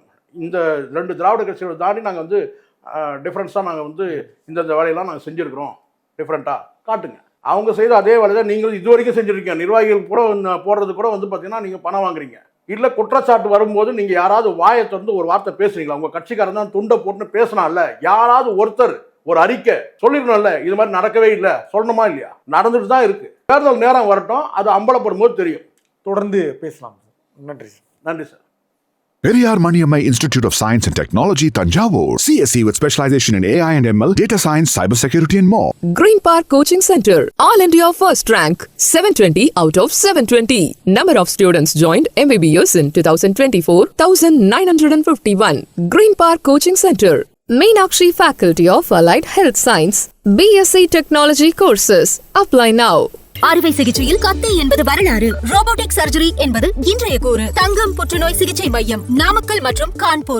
இந்த 2 திராவிட கட்சிகளை தாண்டி நாங்கள் வந்து டிஃப்ரென்ஸாக நாங்கள் வந்து இந்த வேலையெல்லாம் நாங்கள் செஞ்சுருக்கிறோம் டிஃப்ரெண்ட்டாக காட்டுங்க. அவங்க செய்த அதே வேலையை தான் நீங்கள் இது வரைக்கும் செஞ்சுருக்கீங்க. நிர்வாகிகள் கூட போடுறது கூட வந்து பார்த்தீங்கன்னா நீங்கள் பணம் வாங்குறீங்க. இல்லை குற்றச்சாட்டு வரும்போது நீங்கள் யாராவது வாயை திறந்து ஒரு வார்த்தை பேசுறீங்களா? உங்கள் கட்சிக்காரன் தான் துண்டை போட்டுன்னு பேசினால யாராவது ஒருத்தர் ஒரு அறிக்கை சொல்லிடணும்ல, இது மாதிரி நடக்கவே இல்லை சொல்லணுமா இல்லையா? நடந்துட்டு தான் இருக்கு. தேர்தல் நேரம் வரட்டும், அது அம்பலப்படும் போது தெரியும். தொடர்ந்து பேசலாம். நன்றி சார். நன்றி sir. Periyar Maniammai Institute of Science and Technology, Tanjavur. CSE with specialization in AI and ML, data science, cybersecurity and more. Green Park Coaching Center, All India First Rank, 720 out of 720. Number of students joined MBBS in 2024, 1951. Green Park Coaching Center, Meenakshi Faculty of Allied Health Science, BSc Technology courses. Apply now. அறுவை சிகிச்சையில் கத்தை என்பது வரலாறு, robotic surgery என்பது இன்றைய கூறு. தங்கம் புற்றுநோய் சிகிச்சை மையம், நாமக்கல் மற்றும் கான்பூர்.